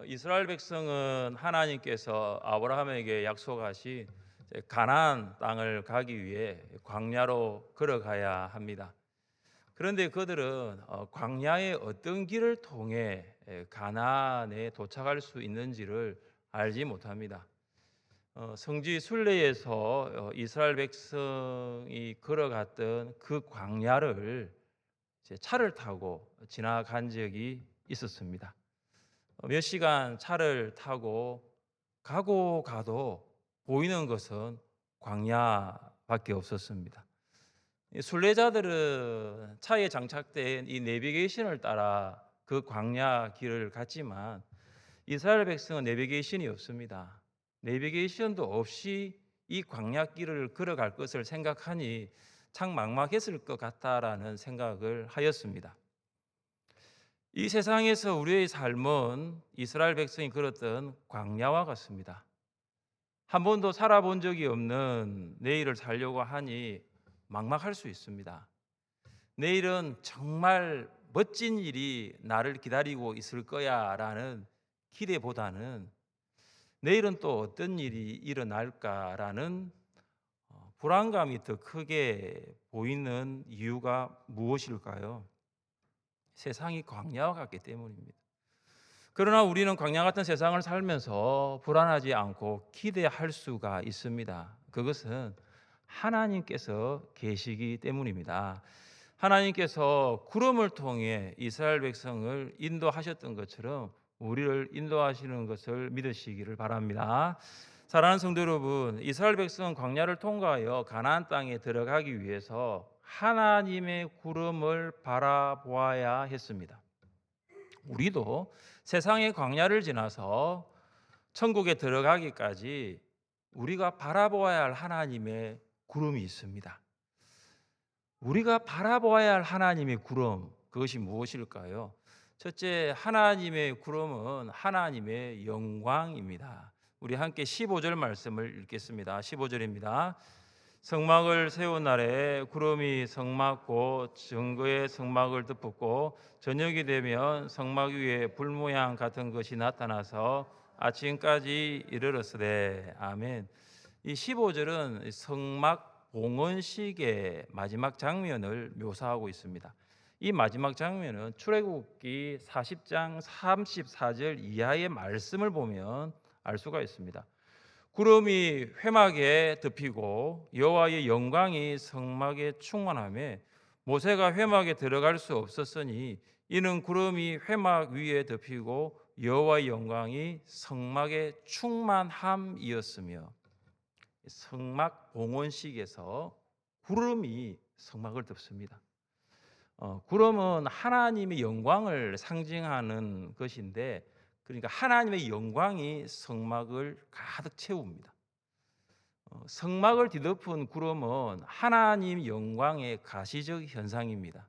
이스라엘 백성은 하나님께서 아브라함에게 약속하신 가나안 땅을 가기 위해 광야로 걸어가야 합니다. 그런데 그들은 광야의 어떤 길을 통해 가나안에 도착할 수 있는지를 알지 못합니다. 성지 순례에서 이스라엘 백성이 걸어갔던 그 광야를 차를 타고 지나간 적이 있었습니다. 몇 시간 차를 타고 가고 가도 보이는 것은 광야밖에 없었습니다. 이 순례자들은 차에 장착된 이 내비게이션을 따라 그 광야 길을 갔지만 이스라엘 백성은 내비게이션이 없습니다. 내비게이션도 없이 이 광야 길을 걸어갈 것을 생각하니 참 막막했을 것 같다라는 생각을 하였습니다. 이 세상에서 우리의 삶은 이스라엘 백성이 걸었던 광야와 같습니다. 한 번도 살아본 적이 없는 내일을 살려고 하니 막막할 수 있습니다. 내일은 정말 멋진 일이 나를 기다리고 있을 거야라는 기대보다는 내일은 또 어떤 일이 일어날까라는 불안감이 더 크게 보이는 이유가 무엇일까요? 세상이 광야와 같기 때문입니다. 그러나 우리는 광야 같은 세상을 살면서 불안하지 않고 기대할 수가 있습니다. 그것은 하나님께서 계시기 때문입니다. 하나님께서 구름을 통해 이스라엘 백성을 인도하셨던 것처럼 우리를 인도하시는 것을 믿으시기를 바랍니다. 사랑하는 성도 여러분, 이스라엘 백성은 광야를 통과하여 가나안 땅에 들어가기 위해서 하나님의 구름을 바라보아야 했습니다. 우리도 세상의 광야를 지나서 천국에 들어가기까지 우리가 바라보아야 할 하나님의 구름이 있습니다. 우리가 바라보아야 할 하나님의 구름, 그것이 무엇일까요? 첫째, 하나님의 구름은 하나님의 영광입니다. 우리 함께 15절 말씀을 읽겠습니다. 15절입니다. 성막을 세운 날에 구름이 성막 곧 증거의 성막을 덮었고 저녁이 되면 성막 위에 불 모양 같은 것이 나타나서 아침까지 이르렀으되 아멘. 이 15절은 성막 봉헌식의 마지막 장면을 묘사하고 있습니다. 이 마지막 장면은 출애굽기 40장 34절 이하의 말씀을 보면 알 수가 있습니다. 구름이 회막에 덮이고 여호와의 영광이 성막에 충만하며 모세가 회막에 들어갈 수 없었으니 이는 구름이 회막 위에 덮이고 여호와의 영광이 성막에 충만함이었으며 성막 봉헌식에서 구름이 성막을 덮습니다. 구름은 하나님의 영광을 상징하는 것인데 그러니까 하나님의 영광이 성막을 가득 채웁니다. 성막을 뒤덮은 구름은 하나님 영광의 가시적 현상입니다.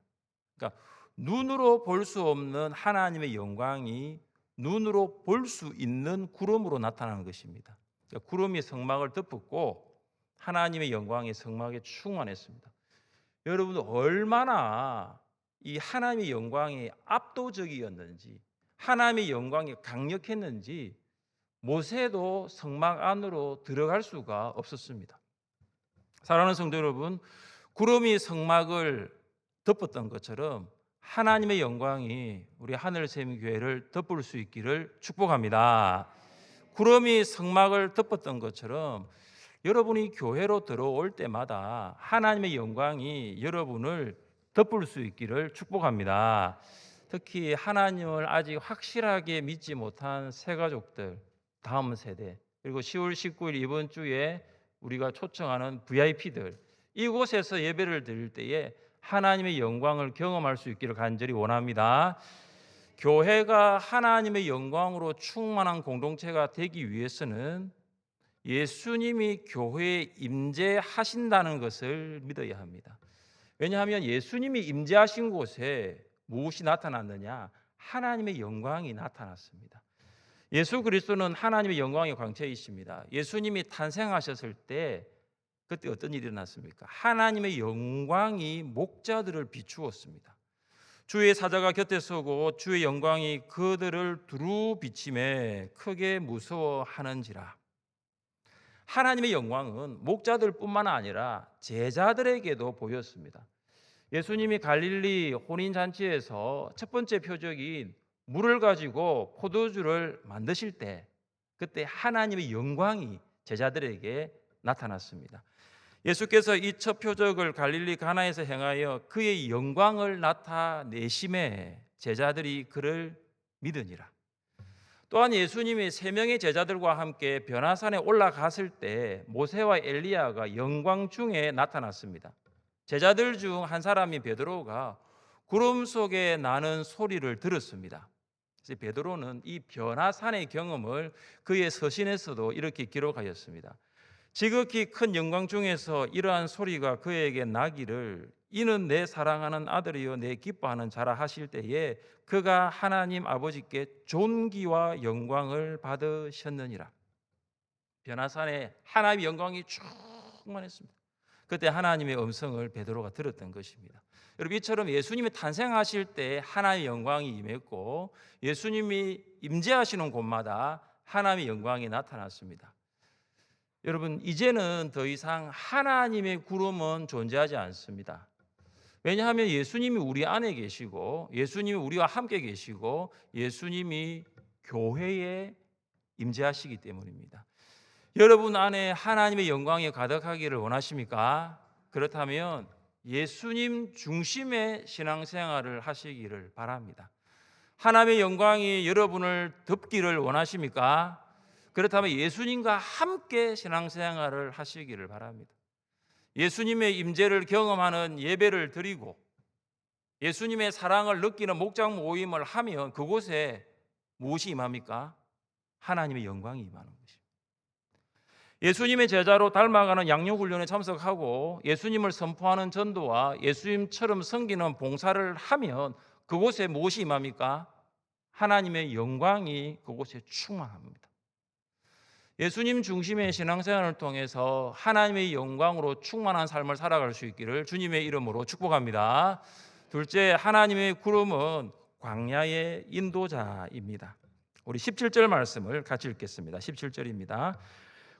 그러니까 눈으로 볼 수 없는 하나님의 영광이 눈으로 볼 수 있는 구름으로 나타나는 것입니다. 그러니까 구름이 성막을 덮었고 하나님의 영광이 성막에 충만했습니다. 여러분 얼마나 이 하나님의 영광이 압도적이었는지 하나님의 영광이 강력했는지 모세도 성막 안으로 들어갈 수가 없었습니다. 사랑하는 성도 여러분, 구름이 성막을 덮었던 것처럼 하나님의 영광이 우리 하늘샘 교회를 덮을 수 있기를 축복합니다. 구름이 성막을 덮었던 것처럼 여러분이 교회로 들어올 때마다 하나님의 영광이 여러분을 덮을 수 있기를 축복합니다. 특히 하나님을 아직 확실하게 믿지 못한 새 가족들, 다음 세대, 그리고 10월 19일 이번 주에 우리가 초청하는 VIP들, 이곳에서 예배를 드릴 때에 하나님의 영광을 경험할 수 있기를 간절히 원합니다. 교회가 하나님의 영광으로 충만한 공동체가 되기 위해서는 예수님이 교회에 임재하신다는 것을 믿어야 합니다. 왜냐하면 예수님이 임재하신 곳에 무엇이 나타났느냐? 하나님의 영광이 나타났습니다. 예수 그리스도는 하나님의 영광의 광채이십니다. 예수님이 탄생하셨을 때 그때 어떤 일이 일어났습니까? 하나님의 영광이 목자들을 비추었습니다. 주의 사자가 곁에 서고 주의 영광이 그들을 두루 비침에 크게 무서워하는지라. 하나님의 영광은 목자들뿐만 아니라 제자들에게도 보였습니다. 예수님이 갈릴리 혼인잔치에서 첫 번째 표적인 물을 가지고 포도주를 만드실 때, 그때 하나님의 영광이 제자들에게 나타났습니다. 예수께서 이 첫 표적을 갈릴리 가나에서 행하여 그의 영광을 나타내심에 제자들이 그를 믿으니라. 또한 예수님이 세 명의 제자들과 함께 변화산에 올라갔을 때 모세와 엘리야가 영광 중에 나타났습니다. 제자들 중 한 사람인 베드로가 구름 속에 나는 소리를 들었습니다. 그래서 베드로는 이 변화산의 경험을 그의 서신에서도 이렇게 기록하였습니다. 지극히 큰 영광 중에서 이러한 소리가 그에게 나기를 이는 내 사랑하는 아들이요 내 기뻐하는 자라 하실 때에 그가 하나님 아버지께 존귀와 영광을 받으셨느니라. 변화산에 하나님의 영광이 충만했습니다. 그때 하나님의 음성을 베드로가 들었던 것입니다. 여러분, 이처럼 예수님이 탄생하실 때 하나님의 영광이 임했고 예수님이 임재하시는 곳마다 하나님의 영광이 나타났습니다. 여러분, 이제는 더 이상 하나님의 구름은 존재하지 않습니다. 왜냐하면 예수님이 우리 안에 계시고 예수님이 우리와 함께 계시고 예수님이 교회에 임재하시기 때문입니다. 여러분 안에 하나님의 영광이 가득하기를 원하십니까? 그렇다면 예수님 중심의 신앙생활을 하시기를 바랍니다. 하나님의 영광이 여러분을 덮기를 원하십니까? 그렇다면 예수님과 함께 신앙생활을 하시기를 바랍니다. 예수님의 임재를 경험하는 예배를 드리고 예수님의 사랑을 느끼는 목장 모임을 하면 그곳에 무엇이 임합니까? 하나님의 영광이 임하는 것입니다. 예수님의 제자로 닮아가는 양육훈련에 참석하고 예수님을 선포하는 전도와 예수님처럼 섬기는 봉사를 하면 그곳에 무엇이 임합니까? 하나님의 영광이 그곳에 충만합니다. 예수님 중심의 신앙생활을 통해서 하나님의 영광으로 충만한 삶을 살아갈 수 있기를 주님의 이름으로 축복합니다. 둘째, 하나님의 구름은 광야의 인도자입니다. 우리 17절 말씀을 같이 읽겠습니다. 17절입니다.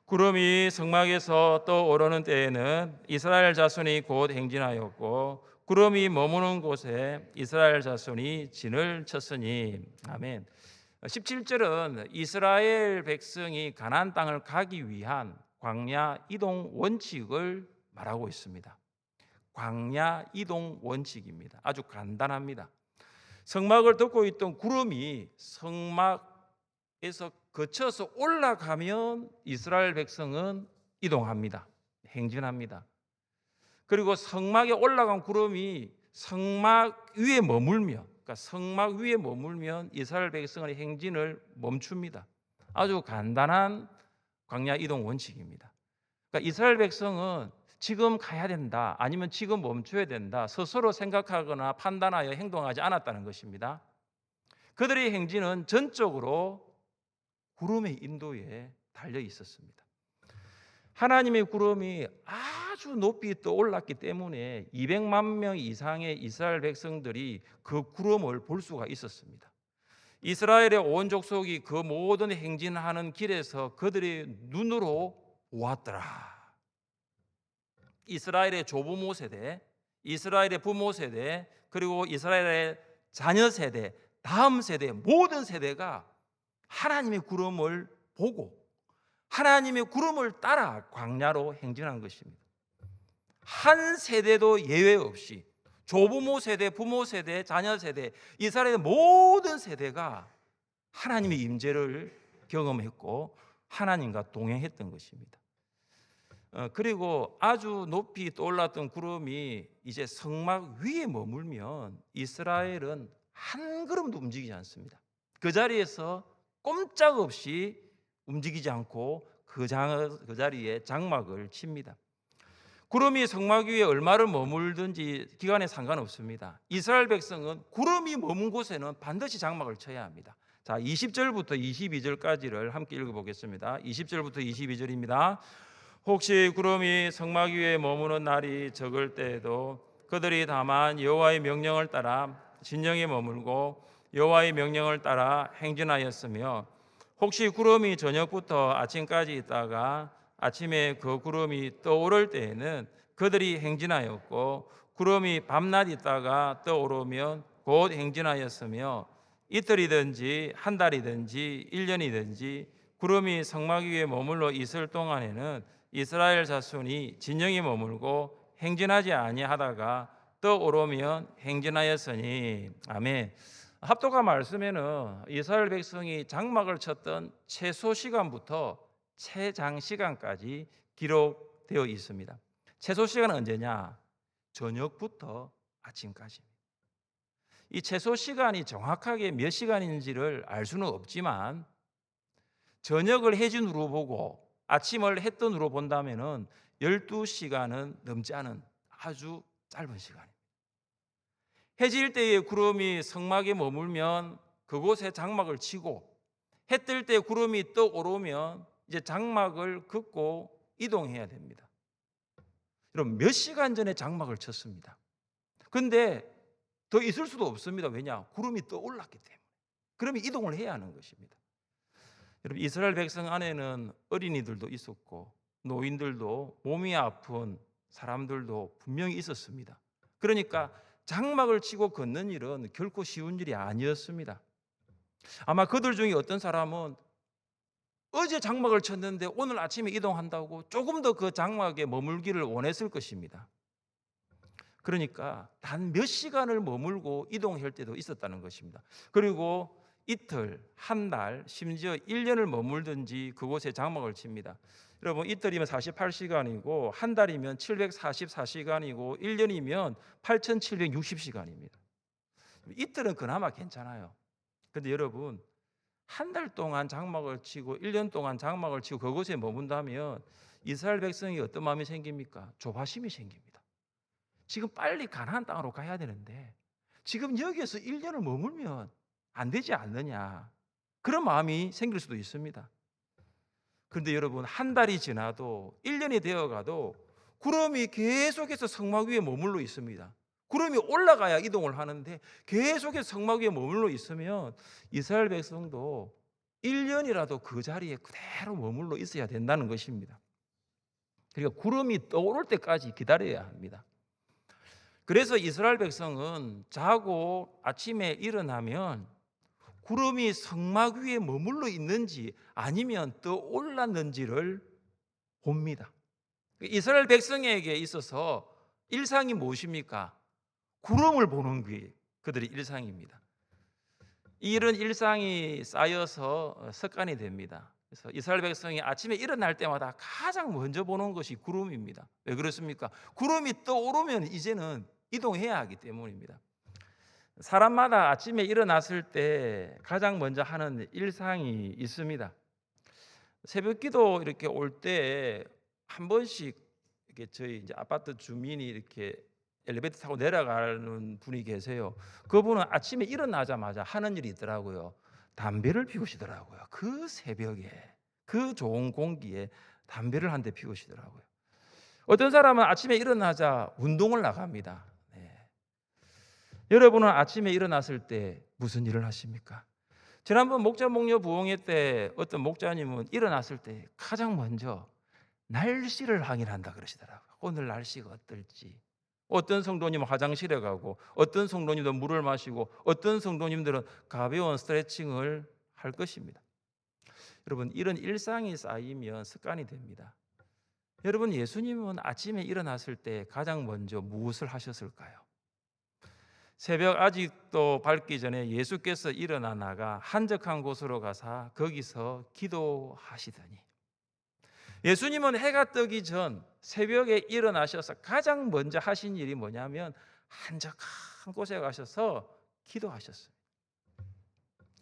구름이 성막에서 떠오르는 때에는 이스라엘 자손이 곧 행진하였고 구름이 머무는 곳에 이스라엘 자손이 진을 쳤으니. 아멘. 17절은 이스라엘 백성이 가나안 땅을 가기 위한 광야 이동 원칙을 말하고 있습니다. 광야 이동 원칙입니다. 아주 간단합니다. 성막을 덮고 있던 구름이 성막에서 거쳐서 올라가면 이스라엘 백성은 이동합니다. 행진합니다. 그리고 성막에 올라간 구름이 성막 위에 머물면, 그러니까 성막 위에 머물면 이스라엘 백성의 행진을 멈춥니다. 아주 간단한 광야 이동 원칙입니다. 그러니까 이스라엘 백성은 지금 가야 된다, 아니면 지금 멈춰야 된다 스스로 생각하거나 판단하여 행동하지 않았다는 것입니다. 그들의 행진은 전적으로 구름의 인도에 달려 있었습니다. 하나님의 구름이 아주 높이 떠올랐기 때문에 200만 명 이상의 이스라엘 백성들이 그 구름을 볼 수가 있었습니다. 이스라엘의 온 족속이 그 모든 행진하는 길에서 그들의 눈으로 보았더라. 이스라엘의 조부모 세대, 이스라엘의 부모 세대, 그리고 이스라엘의 자녀 세대, 다음 세대, 모든 세대가 하나님의 구름을 보고 하나님의 구름을 따라 광야로 행진한 것입니다. 한 세대도 예외 없이 조부모 세대, 부모 세대, 자녀 세대, 이스라엘의 모든 세대가 하나님의 임재를 경험했고 하나님과 동행했던 것입니다. 그리고 아주 높이 떠올랐던 구름이 이제 성막 위에 머물면 이스라엘은 한 걸음도 움직이지 않습니다. 그 자리에서 꼼짝없이 움직이지 않고 그 자리에 장막을 칩니다. 구름이 성막 위에 얼마를 머물든지 기간에 상관없습니다. 이스라엘 백성은 구름이 머문 곳에는 반드시 장막을 쳐야 합니다. 자, 20절부터 22절까지를 함께 읽어보겠습니다. 20절부터 22절입니다. 혹시 구름이 성막 위에 머무는 날이 적을 때에도 그들이 다만 여호와의 명령을 따라 진영에 머물고 여호와의 명령을 따라 행진하였으며 혹시 구름이 저녁부터 아침까지 있다가 아침에 그 구름이 떠오를 때에는 그들이 행진하였고 구름이 밤낮 있다가 떠오르면 곧 행진하였으며 이틀이든지 한 달이든지 1년이든지 구름이 성막 위에 머물러 있을 동안에는 이스라엘 자손이 진영에 머물고 행진하지 아니하다가 떠오르면 행진하였으니. 아멘. 합독가 말씀에는 이스라엘 백성이 장막을 쳤던 최소 시간부터 최장 시간까지 기록되어 있습니다. 최소 시간은 언제냐? 저녁부터 아침까지. 이 최소 시간이 정확하게 몇 시간인지를 알 수는 없지만 저녁을 해진으로 보고 아침을 햇뜬으로 본다면은 12시간은 넘지 않은 아주 짧은 시간입니다. 해질 때에 구름이 성막에 머물면 그곳에 장막을 치고 해 뜰 때 구름이 떠오르면 이제 장막을 긋고 이동해야 됩니다. 그럼 몇 시간 전에 장막을 쳤습니다. 근데 더 있을 수도 없습니다. 왜냐? 구름이 떠올랐기 때문에. 그러면 이동을 해야 하는 것입니다. 여러분, 이스라엘 백성 안에는 어린이들도 있었고 노인들도 몸이 아픈 사람들도 분명히 있었습니다. 그러니까 장막을 치고 걷는 일은 결코 쉬운 일이 아니었습니다. 아마 그들 중에 어떤 사람은 어제 장막을 쳤는데 오늘 아침에 이동한다고 조금 더 그 장막에 머물기를 원했을 것입니다. 그러니까 단 몇 시간을 머물고 이동할 때도 있었다는 것입니다. 그리고 이틀, 한 달, 심지어 1년을 머물든지 그곳에 장막을 칩니다. 여러분, 이틀이면 48시간이고 한 달이면 744시간이고 1년이면 8760시간입니다. 이틀은 그나마 괜찮아요. 근데 여러분, 한 달 동안 장막을 치고 1년 동안 장막을 치고 그곳에 머문다면 이스라엘 백성이 어떤 마음이 생깁니까? 조바심이 생깁니다. 지금 빨리 가나안 땅으로 가야 되는데 지금 여기에서 1년을 머물면 안 되지 않느냐, 그런 마음이 생길 수도 있습니다. 그런데 여러분, 한 달이 지나도 1년이 되어가도 구름이 계속해서 성막 위에 머물러 있습니다. 구름이 올라가야 이동을 하는데 계속해서 성막 위에 머물러 있으면 이스라엘 백성도 1년이라도 그 자리에 그대로 머물러 있어야 된다는 것입니다. 그러니까 구름이 떠오를 때까지 기다려야 합니다. 그래서 이스라엘 백성은 자고 아침에 일어나면 구름이 성막 위에 머물러 있는지 아니면 떠올랐는지를 봅니다. 이스라엘 백성에게 있어서 일상이 무엇입니까? 구름을 보는 게 그들의 일상입니다. 이런 일상이 쌓여서 습관이 됩니다. 그래서 이스라엘 백성이 아침에 일어날 때마다 가장 먼저 보는 것이 구름입니다. 왜 그렇습니까? 구름이 떠오르면 이제는 이동해야 하기 때문입니다. 사람마다 아침에 일어났을 때 가장 먼저 하는 일상이 있습니다. 새벽기도 이렇게 올 때 한 번씩 이렇게 저희 이제 아파트 주민이 이렇게 엘리베이터 타고 내려가는 분이 계세요. 그분은 아침에 일어나자마자 하는 일이 있더라고요. 담배를 피우시더라고요. 그 새벽에, 그 좋은 공기에 담배를 한 대 피우시더라고요. 어떤 사람은 아침에 일어나자 운동을 나갑니다. 여러분은 아침에 일어났을 때 무슨 일을 하십니까? 지난번 목자 목녀 부흥회 때 어떤 목자님은 일어났을 때 가장 먼저 날씨를 확인한다 그러시더라고요. 오늘 날씨가 어떨지. 어떤 성도님은 화장실에 가고 어떤 성도님들은 물을 마시고 어떤 성도님들은 가벼운 스트레칭을 할 것입니다. 여러분, 이런 일상이 쌓이면 습관이 됩니다. 여러분, 예수님은 아침에 일어났을 때 가장 먼저 무엇을 하셨을까요? 새벽 아직도 밝기 전에 예수께서 일어나 나가 한적한 곳으로 가사 거기서 기도하시더니, 예수님은 해가 뜨기 전 새벽에 일어나셔서 가장 먼저 하신 일이 뭐냐면 한적한 곳에 가셔서 기도하셨어요.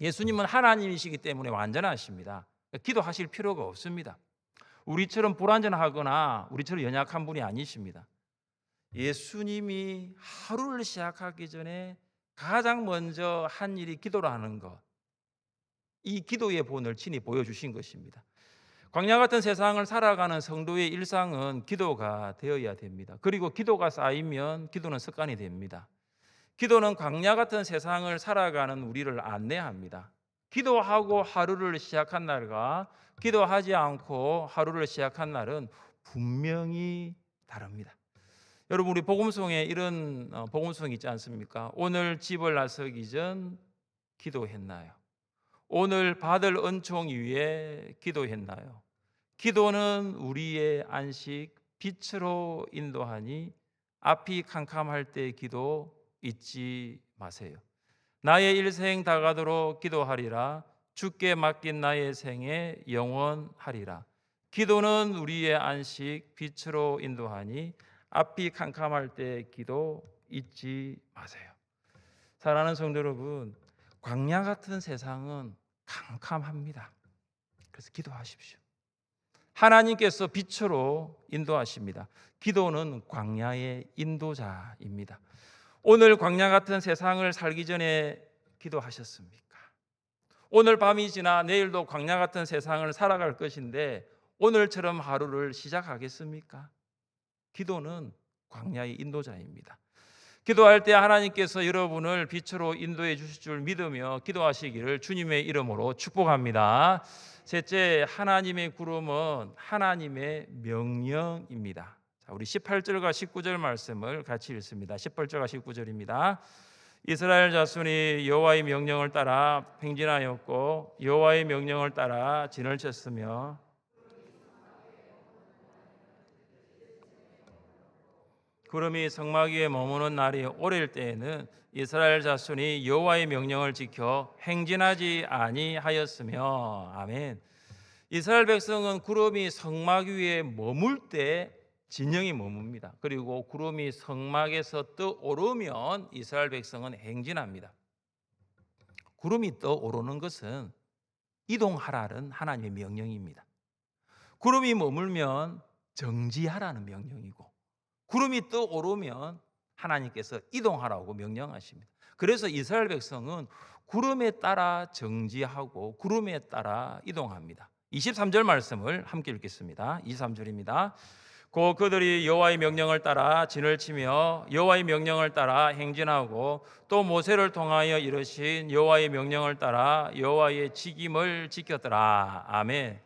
예수님은 하나님이시기 때문에 완전하십니다. 기도하실 필요가 없습니다. 우리처럼 불완전하거나 우리처럼 연약한 분이 아니십니다. 예수님이 하루를 시작하기 전에 가장 먼저 한 일이 기도라는 것, 이 기도의 본을 친히 보여주신 것입니다. 광야 같은 세상을 살아가는 성도의 일상은 기도가 되어야 됩니다. 그리고 기도가 쌓이면 기도는 습관이 됩니다. 기도는 광야 같은 세상을 살아가는 우리를 안내합니다. 기도하고 하루를 시작한 날과 기도하지 않고 하루를 시작한 날은 분명히 다릅니다. 여러분, 우리 복음송에 이런 복음송이 있지 않습니까? 오늘 집을 나서기 전 기도했나요? 오늘 받을 은총 위에 기도했나요? 기도는 우리의 안식, 빛으로 인도하니 앞이 캄캄할 때 기도 잊지 마세요. 나의 일생 다가도록 기도하리라. 주께 맡긴 나의 생에 영원하리라. 기도는 우리의 안식, 빛으로 인도하니 앞이 캄캄할 때 기도 잊지 마세요. 사랑하는 성도 여러분, 광야 같은 세상은 캄캄합니다. 그래서 기도하십시오. 하나님께서 빛으로 인도하십니다. 기도는 광야의 인도자입니다. 오늘 광야 같은 세상을 살기 전에 기도하셨습니까? 오늘 밤이 지나 내일도 광야 같은 세상을 살아갈 것인데 오늘처럼 하루를 시작하겠습니까? 기도는 광야의 인도자입니다. 기도할 때 하나님께서 여러분을 빛으로 인도해 주실 줄 믿으며 기도하시기를 주님의 이름으로 축복합니다. 셋째, 하나님의 구름은 하나님의 명령입니다. 자, 우리 18절과 19절 말씀을 같이 읽습니다. 18절과 19절입니다. 이스라엘 자손이 여호와의 명령을 따라 행진하였고 여호와의 명령을 따라 진을 쳤으며 구름이 성막 위에 머무는 날이 오래일 때에는 이스라엘 자손이 여호와의 명령을 지켜 행진하지 아니하였으며. 아멘. 이스라엘 백성은 구름이 성막 위에 머물 때 진영이 머뭅니다. 그리고 구름이 성막에서 떠오르면 이스라엘 백성은 행진합니다. 구름이 떠오르는 것은 이동하라는 하나님의 명령입니다. 구름이 머물면 정지하라는 명령이고, 구름이 떠오르면 하나님께서 이동하라고 명령하십니다. 그래서 이스라엘 백성은 구름에 따라 정지하고 구름에 따라 이동합니다. 23절 말씀을 함께 읽겠습니다. 23절입니다. 고 그들이 여호와의 명령을 따라 진을 치며 여호와의 명령을 따라 행진하고 또 모세를 통하여 이르신 여호와의 명령을 따라 여호와의 직임을 지켰더라. 아멘.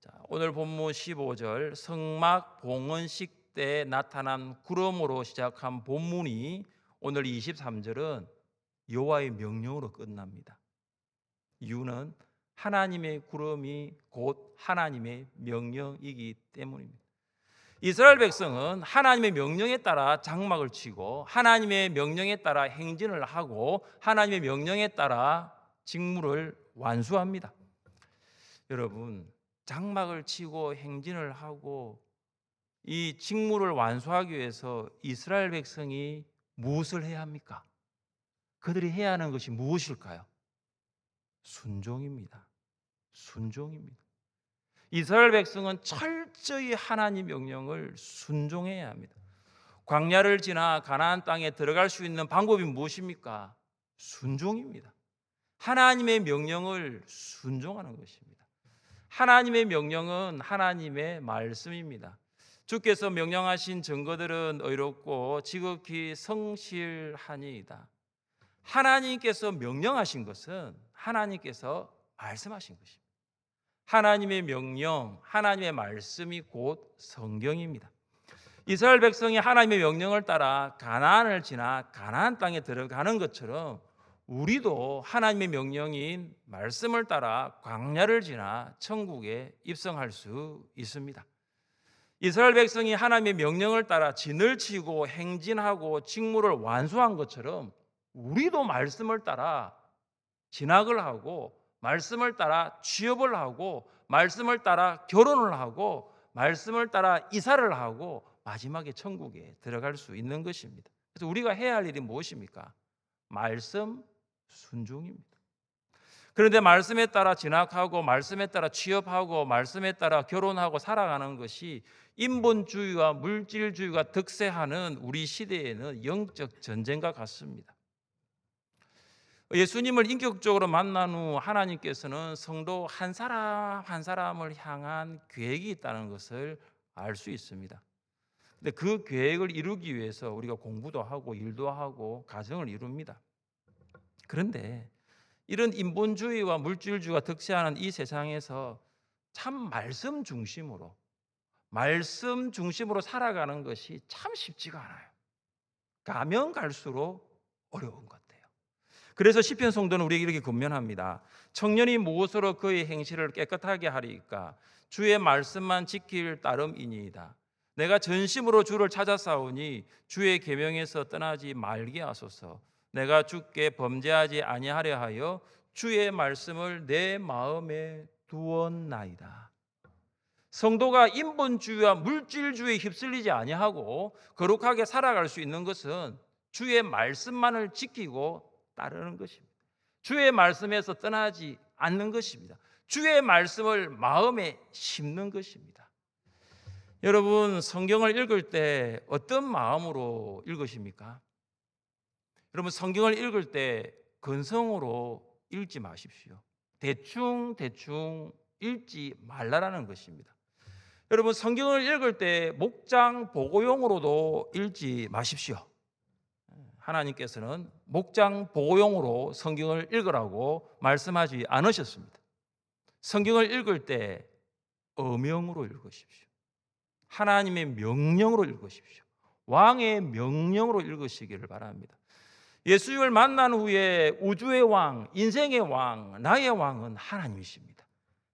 자, 오늘 본문 15절 성막 봉헌식 때 나타난 구름으로 시작한 본문이 오늘 23절은 여호와의 명령으로 끝납니다. 이유는 하나님의 구름이 곧 하나님의 명령이기 때문입니다. 이스라엘 백성은 하나님의 명령에 따라 장막을 치고 하나님의 명령에 따라 행진을 하고 하나님의 명령에 따라 직무를 완수합니다. 여러분, 장막을 치고 행진을 하고 이 직무를 완수하기 위해서 이스라엘 백성이 무엇을 해야 합니까? 그들이 해야 하는 것이 무엇일까요? 순종입니다. 순종입니다. 이스라엘 백성은 철저히 하나님 명령을 순종해야 합니다. 광야를 지나 가나안 땅에 들어갈 수 있는 방법이 무엇입니까? 순종입니다. 하나님의 명령을 순종하는 것입니다. 하나님의 명령은 하나님의 말씀입니다. 주께서 명령하신 증거들은 의롭고 지극히 성실하니이다. 하나님께서 명령하신 것은 하나님께서 말씀하신 것입니다. 하나님의 명령, 하나님의 말씀이 곧 성경입니다. 이스라엘 백성이 하나님의 명령을 따라 가나안을 지나 가나안 땅에 들어가는 것처럼 우리도 하나님의 명령인 말씀을 따라 광야를 지나 천국에 입성할 수 있습니다. 이스라엘 백성이 하나님의 명령을 따라 진을 치고 행진하고 직무를 완수한 것처럼 우리도 말씀을 따라 진학을 하고 말씀을 따라 취업을 하고 말씀을 따라 결혼을 하고 말씀을 따라 이사를 하고 마지막에 천국에 들어갈 수 있는 것입니다. 그래서 우리가 해야 할 일이 무엇입니까? 말씀 순종입니다. 그런데 말씀에 따라 진학하고 말씀에 따라 취업하고 말씀에 따라 결혼하고 살아가는 것이 인본주의와 물질주의가 득세하는 우리 시대에는 영적 전쟁과 같습니다. 예수님을 인격적으로 만난 후 하나님께서는 성도 한 사람 한 사람을 향한 계획이 있다는 것을 알 수 있습니다. 근데 그 계획을 이루기 위해서 우리가 공부도 하고 일도 하고 가정을 이룹니다. 그런데 이런 인본주의와 물질주의가 득세하는 이 세상에서 참 말씀 중심으로 살아가는 것이 참 쉽지가 않아요. 가면 갈수록 어려운 것 같아요. 그래서 시편 성도는 우리에게 이렇게 권면합니다. 청년이 무엇으로 그의 행실을 깨끗하게 하리까? 주의 말씀만 지킬 따름이니이다. 내가 전심으로 주를 찾아싸우니 주의 계명에서 떠나지 말게 하소서. 내가 주께 범죄하지 아니하려 하여 주의 말씀을 내 마음에 두었나이다. 성도가 인본주의와 물질주의에 휩쓸리지 아니하고 거룩하게 살아갈 수 있는 것은 주의 말씀만을 지키고 따르는 것입니다. 주의 말씀에서 떠나지 않는 것입니다. 주의 말씀을 마음에 심는 것입니다. 여러분, 성경을 읽을 때 어떤 마음으로 읽으십니까? 여러분, 성경을 읽을 때 근성으로 읽지 마십시오. 대충 읽지 말라라는 것입니다. 여러분, 성경을 읽을 때 목장 보고용으로도 읽지 마십시오. 하나님께서는 목장 보고용으로 성경을 읽으라고 말씀하지 않으셨습니다. 성경을 읽을 때 어명으로 읽으십시오. 하나님의 명령으로 읽으십시오. 왕의 명령으로 읽으시기를 바랍니다. 예수님을 만난 후에 우주의 왕, 인생의 왕, 나의 왕은 하나님이십니다.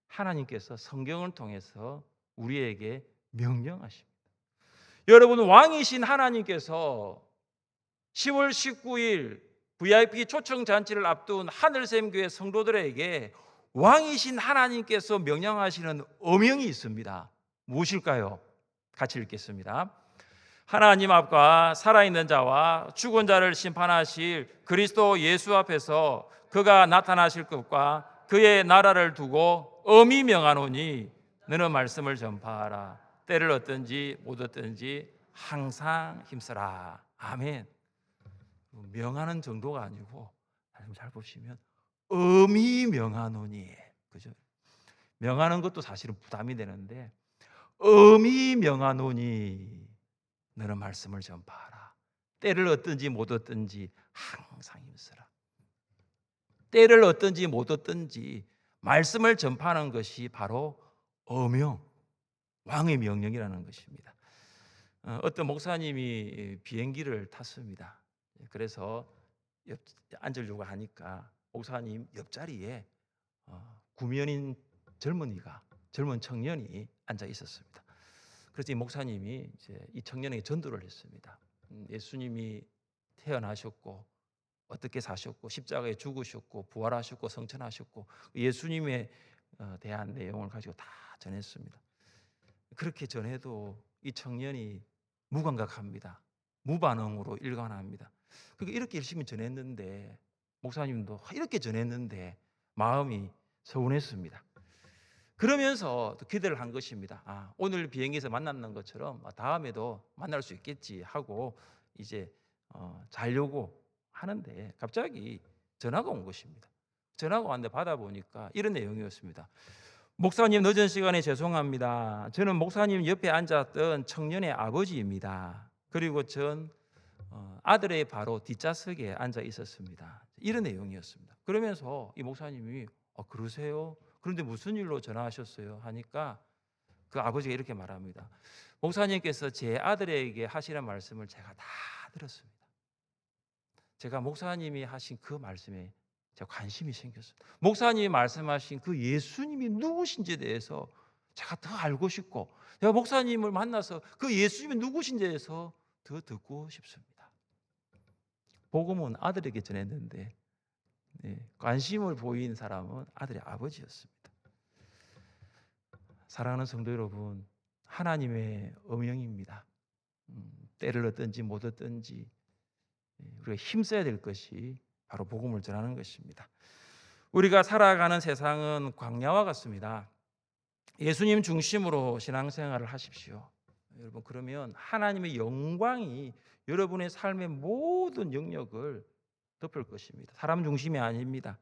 하나님께서 성경을 통해서 우리에게 명령하십니다. 여러분, 왕이신 하나님께서 10월 19일 VIP 초청 잔치를 앞둔 하늘샘교회 성도들에게 왕이신 하나님께서 명령하시는 어명이 있습니다. 무엇일까요? 같이 읽겠습니다. 하나님 앞과 살아있는 자와 죽은 자를 심판하실 그리스도 예수 앞에서 그가 나타나실 것과 그의 나라를 두고 엄히 명하노니 너는 말씀을 전파하라. 때를 얻든지 못 얻든지 항상 힘쓰라. 아멘. 명하는 정도가 아니고 잘 보시면 엄히 명하노니, 그죠? 명하는 것도 사실은 부담이 되는데 엄히 명하노니 너는 말씀을 전파하라. 때를 얻든지 못 얻든지 항상 힘쓰라. 때를 얻든지 못 얻든지 말씀을 전파하는 것이 바로 어명, 왕의 명령이라는 것입니다. 어떤 목사님이 비행기를 탔습니다. 그래서 앉으려고 하니까 목사님 옆자리에 구면인 젊은 청년이 앉아 있었습니다. 그래서 이 목사님이 이제 이 청년에게 전도를 했습니다. 예수님이 태어나셨고 어떻게 사셨고 십자가에 죽으셨고 부활하셨고 성천하셨고 예수님에 대한 내용을 가지고 다 전했습니다. 그렇게 전해도 이 청년이 무감각합니다. 무반응으로 일관합니다. 그러니까 이렇게 열심히 전했는데 목사님도 이렇게 전했는데 마음이 서운했습니다. 그러면서 또 기대를 한 것입니다. 오늘 비행기에서 만났는 것처럼 다음에도 만날 수 있겠지 하고 이제 자려고 하는데 갑자기 전화가 온 것입니다. 전화가 왔는데 받아보니까 이런 내용이었습니다. 목사님, 늦은 시간에 죄송합니다. 저는 목사님 옆에 앉았던 청년의 아버지입니다. 그리고 전 아들의 바로 뒷좌석에 앉아 있었습니다. 이런 내용이었습니다. 그러면서 이 목사님이 그러세요? 그런데 무슨 일로 전화하셨어요? 하니까 그 아버지가 이렇게 말합니다. 목사님께서 제 아들에게 하시는 말씀을 제가 다 들었습니다. 제가 목사님이 하신 그 말씀에 제가 관심이 생겼어요. 목사님이 말씀하신 그 예수님이 누구신지에 대해서 제가 더 알고 싶고 제가 목사님을 만나서 그 예수님이 누구신지에 대해서 더 듣고 싶습니다. 복음은 아들에게 전했는데 관심을 보인 사람은 아들의 아버지였습니다. 사랑하는 성도 여러분, 하나님의 어명입니다. 때를 얻든지 못 얻든지 우리가 힘써야 될 것이 바로 복음을 전하는 것입니다. 우리가 살아가는 세상은 광야와 같습니다. 예수님 중심으로 신앙생활을 하십시오. 여러분, 그러면 하나님의 영광이 여러분의 삶의 모든 영역을 덮을 것입니다. 사람 중심이 아닙니다.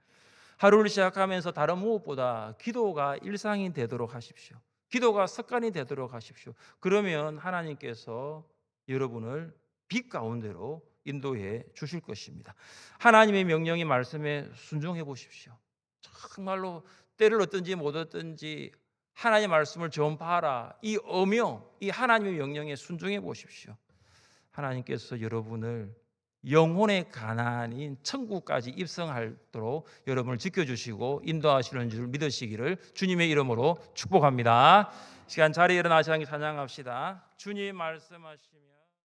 하루를 시작하면서 다른 무엇보다 기도가 일상이 되도록 하십시오. 기도가 습관이 되도록 하십시오. 그러면 하나님께서 여러분을 빛 가운데로 인도해 주실 것입니다. 하나님의 명령의 말씀에 순종해 보십시오. 정말로 때를 얻든지 못 얻든지 하나님의 말씀을 전파하라. 이 어명, 이 하나님의 명령에 순종해 보십시오. 하나님께서 여러분을 영혼의 가난인 천국까지 입성하도록 여러분을 지켜주시고 인도하시는 줄 믿으시기를 주님의 이름으로 축복합니다. 시간 자리에 일어나셔서 찬양합시다. 주님 말씀하시면